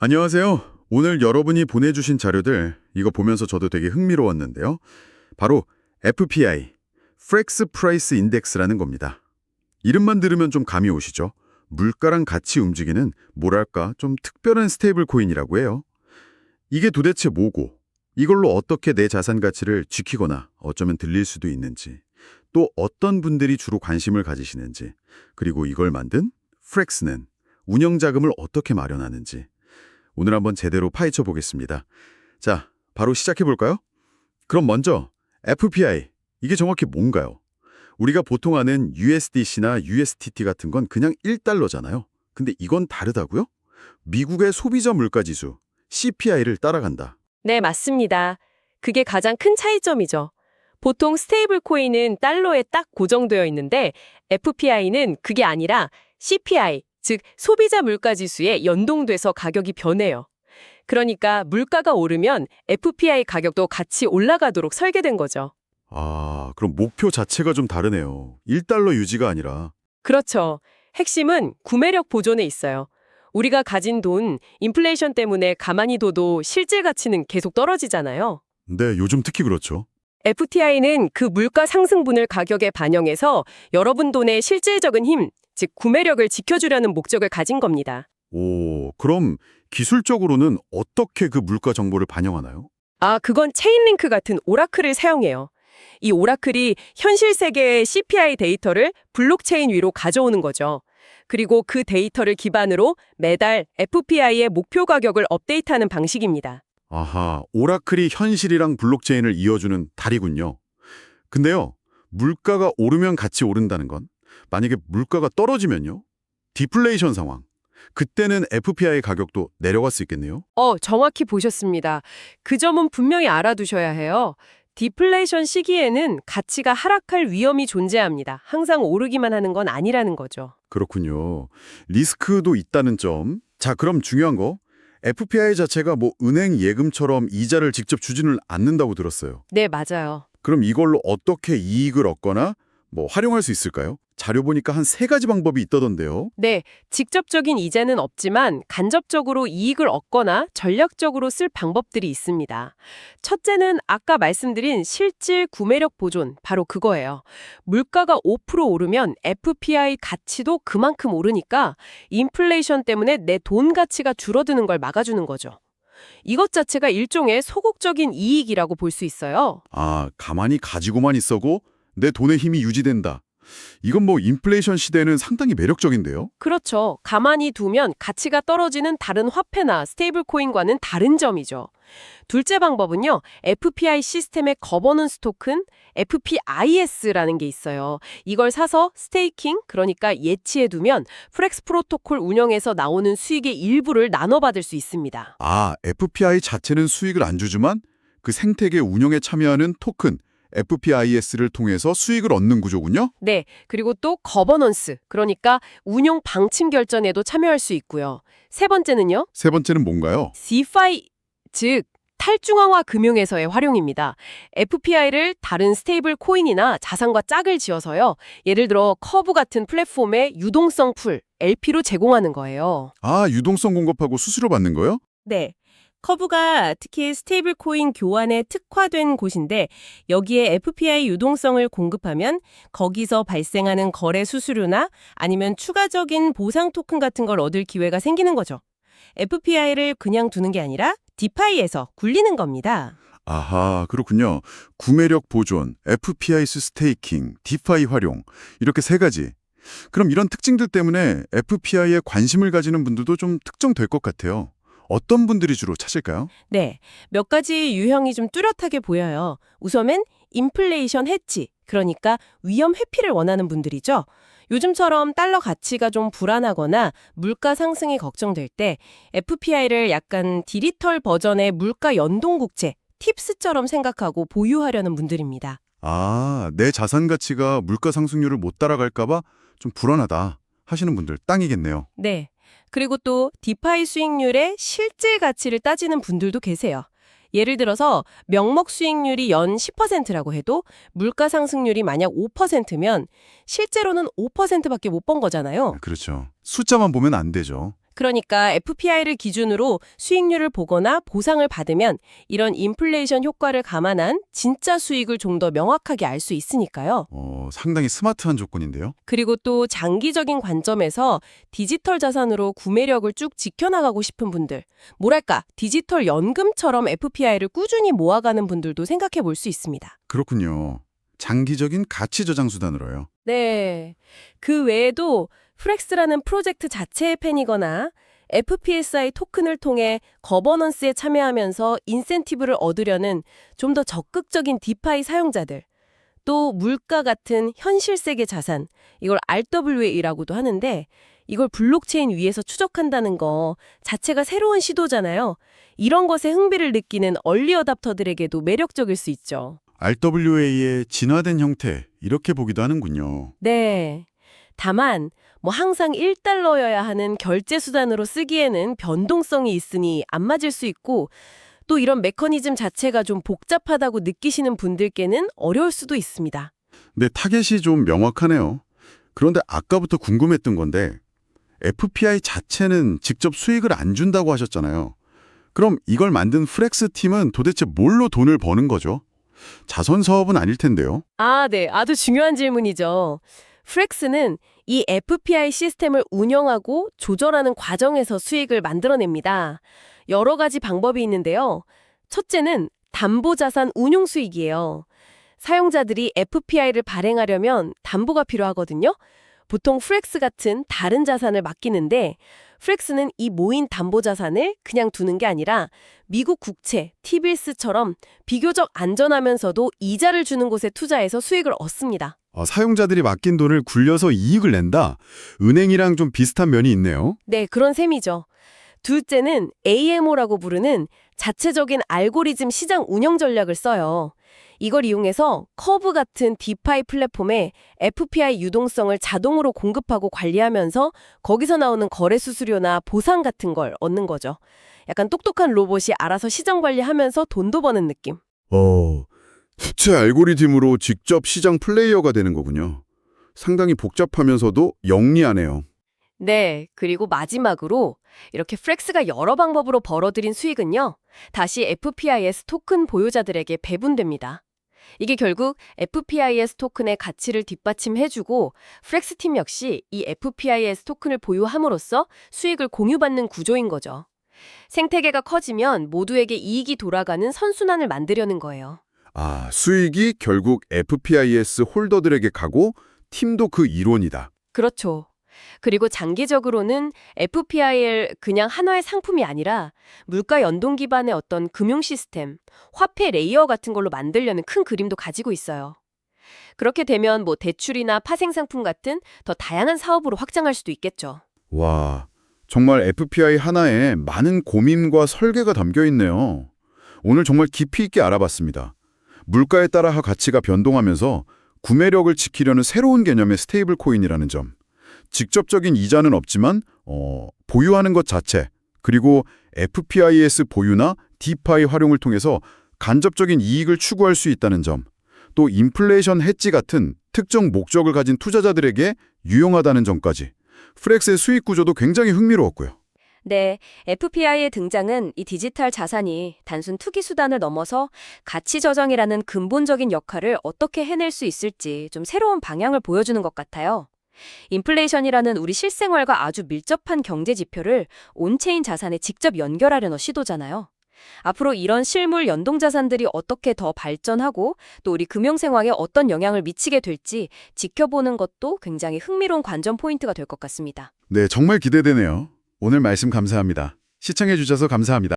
안녕하세요. 오늘 여러분이 보내주신 자료들 이거 보면서 저도 되게 흥미로웠는데요. 바로 FPI, Flex Price Index라는 겁니다. 이름만 들으면 좀 감이 오시죠? 물가랑 같이 움직이는 뭐랄까 좀 특별한 스테이블 코인이라고 해요. 이게 도대체 뭐고 이걸로 어떻게 내 자산 가치를 지키거나 어쩌면 들릴 수도 있는지 또 어떤 분들이 주로 관심을 가지시는지 그리고 이걸 만든 Flex는 운영 자금을 어떻게 마련하는지 오늘 한번 제대로 파헤쳐 보겠습니다. 자, 바로 시작해 볼까요? 그럼 먼저 FPI, 이게 정확히 뭔가요? 우리가 보통 아는 USDC나 USDT 같은 건 그냥 1달러잖아요. 근데 이건 다르다고요? 미국의 소비자 물가지수, CPI를 따라간다. 네, 맞습니다. 그게 가장 큰 차이점이죠. 보통 스테이블 코인은 달러에 딱 고정되어 있는데 FPI는 그게 아니라 CPI, 즉 소비자 물가 지수에 연동돼서 가격이 변해요. 그러니까 물가가 오르면 FPI 가격도 같이 올라가도록 설계된 거죠. 아, 그럼 목표 자체가 좀 다르네요. 1달러 유지가 아니라. 그렇죠. 핵심은 구매력 보존에 있어요. 우리가 가진 돈, 인플레이션 때문에 가만히 둬도 실질 가치는 계속 떨어지잖아요. 네, 요즘 특히 그렇죠. FTI는 그 물가 상승분을 가격에 반영해서 여러분 돈의 실질적인 힘, 즉 구매력을 지켜주려는 목적을 가진 겁니다. 오, 그럼 기술적으로는 어떻게 그 물가 정보를 반영하나요? 그건 체인링크 같은 오라클을 사용해요. 이 오라클이 현실 세계의 CPI 데이터를 블록체인 위로 가져오는 거죠. 그리고 그 데이터를 기반으로 매달 FPI의 목표 가격을 업데이트하는 방식입니다. 아하, 오라클이 현실이랑 블록체인을 이어주는 다리군요. 근데요, 물가가 오르면 같이 오른다는 건 만약에 물가가 떨어지면요? 디플레이션 상황. 그때는 FPI 가격도 내려갈 수 있겠네요? 정확히 보셨습니다. 그 점은 분명히 알아두셔야 해요. 디플레이션 시기에는 가치가 하락할 위험이 존재합니다. 항상 오르기만 하는 건 아니라는 거죠. 그렇군요. 리스크도 있다는 점. 자, 그럼 중요한 거. FPI 자체가 뭐 은행 예금처럼 이자를 직접 주지는 않는다고 들었어요. 네, 맞아요. 그럼 이걸로 어떻게 이익을 얻거나 뭐 활용할 수 있을까요? 자료 보니까 한 3가지 방법이 있다던데요. 네, 직접적인 이자는 없지만 간접적으로 이익을 얻거나 전략적으로 쓸 방법들이 있습니다. 첫째는 아까 말씀드린 실질 구매력 보존, 바로 그거예요. 물가가 5% 오르면 FPI 가치도 그만큼 오르니까 인플레이션 때문에 내 돈 가치가 줄어드는 걸 막아주는 거죠. 이것 자체가 일종의 소극적인 이익이라고 볼 수 있어요. 아, 가만히 가지고만 있어도 내 돈의 힘이 유지된다. 이건 뭐 인플레이션 시대에는 상당히 매력적인데요. 그렇죠. 가만히 두면 가치가 떨어지는 다른 화폐나 스테이블 코인과는 다른 점이죠. 둘째 방법은요. FPI 시스템의 거버넌스 토큰, FPIS라는 게 있어요. 이걸 사서 스테이킹, 그러니까 예치해두면 플렉스 프로토콜 운영에서 나오는 수익의 일부를 나눠받을 수 있습니다. 아, FPI 자체는 수익을 안 주지만 그 생태계 운영에 참여하는 토큰, FPIS를 통해서 수익을 얻는 구조군요. 네, 그리고 또 거버넌스, 그러니까 운용 방침 결정에도 참여할 수 있고요. 세 번째는요. 세 번째는 뭔가요? DeFi, 즉 탈중앙화 금융에서의 활용입니다. FPI를 다른 스테이블 코인이나 자산과 짝을 지어서요. 예를 들어 커브 같은 플랫폼의 유동성 풀, LP로 제공하는 거예요. 아, 유동성 공급하고 수수료 받는 거요? 네. 커브가 특히 스테이블 코인 교환에 특화된 곳인데 여기에 FPI 유동성을 공급하면 거기서 발생하는 거래 수수료나 아니면 추가적인 보상 토큰 같은 걸 얻을 기회가 생기는 거죠. FPI를 그냥 두는 게 아니라 디파이에서 굴리는 겁니다. 아하, 그렇군요. 구매력 보존, FPIS 스테이킹, 디파이 활용 이렇게 3가지. 그럼 이런 특징들 때문에 FPI에 관심을 가지는 분들도 좀 특정될 것 같아요. 어떤 분들이 주로 찾을까요? 네, 몇 가지 유형이 좀 뚜렷하게 보여요. 우선은 인플레이션 해치, 그러니까 위험 회피를 원하는 분들이죠. 요즘처럼 달러 가치가 좀 불안하거나 물가 상승이 걱정될 때 FPI를 약간 디지털 버전의 물가 연동 국채, 팁스처럼 생각하고 보유하려는 분들입니다. 아, 내 자산 가치가 물가 상승률을 못 따라갈까 봐 좀 불안하다 하시는 분들 땅이겠네요. 네. 그리고 또 디파이 수익률의 실질 가치를 따지는 분들도 계세요. 예를 들어서 명목 수익률이 연 10%라고 해도 물가 상승률이 만약 5%면 실제로는 5%밖에 못 번 거잖아요. 그렇죠. 숫자만 보면 안 되죠. 그러니까 FPI를 기준으로 수익률을 보거나 보상을 받으면 이런 인플레이션 효과를 감안한 진짜 수익을 좀 더 명확하게 알 수 있으니까요. 상당히 스마트한 조건인데요. 그리고 또 장기적인 관점에서 디지털 자산으로 구매력을 쭉 지켜나가고 싶은 분들, 뭐랄까 디지털 연금처럼 FPI를 꾸준히 모아가는 분들도 생각해 볼 수 있습니다. 그렇군요. 장기적인 가치 저장 수단으로요. 네. 그 외에도 프렉스라는 프로젝트 자체의 팬이거나 FPSI 토큰을 통해 거버넌스에 참여하면서 인센티브를 얻으려는 좀 더 적극적인 디파이 사용자들, 또 물가 같은 현실 세계 자산, 이걸 RWA라고도 하는데 이걸 블록체인 위에서 추적한다는 거 자체가 새로운 시도잖아요. 이런 것에 흥미를 느끼는 얼리 어답터들에게도 매력적일 수 있죠. RWA의 진화된 형태, 이렇게 보기도 하는군요. 네. 다만 항상 1달러여야 하는 결제 수단으로 쓰기에는 변동성이 있으니 안 맞을 수 있고 또 이런 메커니즘 자체가 좀 복잡하다고 느끼시는 분들께는 어려울 수도 있습니다. 네, 타겟이 좀 명확하네요. 그런데 아까부터 궁금했던 건데 FPI 자체는 직접 수익을 안 준다고 하셨잖아요. 그럼 이걸 만든 프렉스 팀은 도대체 뭘로 돈을 버는 거죠? 자선 사업은 아닐 텐데요. 네. 아주 중요한 질문이죠. 프렉스는 이 FPI 시스템을 운영하고 조절하는 과정에서 수익을 만들어냅니다. 여러 가지 방법이 있는데요. 첫째는 담보자산 운용 수익이에요. 사용자들이 FPI를 발행하려면 담보가 필요하거든요. 보통 프렉스 같은 다른 자산을 맡기는데 프렉스는 이 모인 담보자산을 그냥 두는 게 아니라 미국 국채, T빌스처럼 비교적 안전하면서도 이자를 주는 곳에 투자해서 수익을 얻습니다. 사용자들이 맡긴 돈을 굴려서 이익을 낸다? 은행이랑 좀 비슷한 면이 있네요. 네, 그런 셈이죠. 둘째는 AMO라고 부르는 자체적인 알고리즘 시장 운영 전략을 써요. 이걸 이용해서 커브 같은 디파이 플랫폼에 FPI 유동성을 자동으로 공급하고 관리하면서 거기서 나오는 거래 수수료나 보상 같은 걸 얻는 거죠. 약간 똑똑한 로봇이 알아서 시장 관리하면서 돈도 버는 느낌. 수채 알고리즘으로 직접 시장 플레이어가 되는 거군요. 상당히 복잡하면서도 영리하네요. 네, 그리고 마지막으로 이렇게 프렉스가 여러 방법으로 벌어들인 수익은요, 다시 FPIS 토큰 보유자들에게 배분됩니다. 이게 결국 FPIS 토큰의 가치를 뒷받침해주고 프렉스 팀 역시 이 FPIS 토큰을 보유함으로써 수익을 공유받는 구조인 거죠. 생태계가 커지면 모두에게 이익이 돌아가는 선순환을 만들려는 거예요. 수익이 결국 FPIS 홀더들에게 가고 팀도 그 일원이다. 그렇죠. 그리고 장기적으로는 FPI를 그냥 하나의 상품이 아니라 물가 연동 기반의 어떤 금융 시스템, 화폐 레이어 같은 걸로 만들려는 큰 그림도 가지고 있어요. 그렇게 되면 대출이나 파생 상품 같은 더 다양한 사업으로 확장할 수도 있겠죠. 와, 정말 FPI 하나에 많은 고민과 설계가 담겨 있네요. 오늘 정말 깊이 있게 알아봤습니다. 물가에 따라 가치가 변동하면서 구매력을 지키려는 새로운 개념의 스테이블 코인이라는 점. 직접적인 이자는 없지만 보유하는 것 자체, 그리고 FPIS 보유나 디파이 활용을 통해서 간접적인 이익을 추구할 수 있다는 점, 또 인플레이션 해지 같은 특정 목적을 가진 투자자들에게 유용하다는 점까지 프렉스의 수익 구조도 굉장히 흥미로웠고요. 네, FPI의 등장은 이 디지털 자산이 단순 투기 수단을 넘어서 가치 저장이라는 근본적인 역할을 어떻게 해낼 수 있을지 좀 새로운 방향을 보여주는 것 같아요. 인플레이션이라는 우리 실생활과 아주 밀접한 경제 지표를 온체인 자산에 직접 연결하려는 시도잖아요. 앞으로 이런 실물 연동 자산들이 어떻게 더 발전하고 또 우리 금융생활에 어떤 영향을 미치게 될지 지켜보는 것도 굉장히 흥미로운 관전 포인트가 될 것 같습니다. 네, 정말 기대되네요. 오늘 말씀 감사합니다. 시청해 주셔서 감사합니다.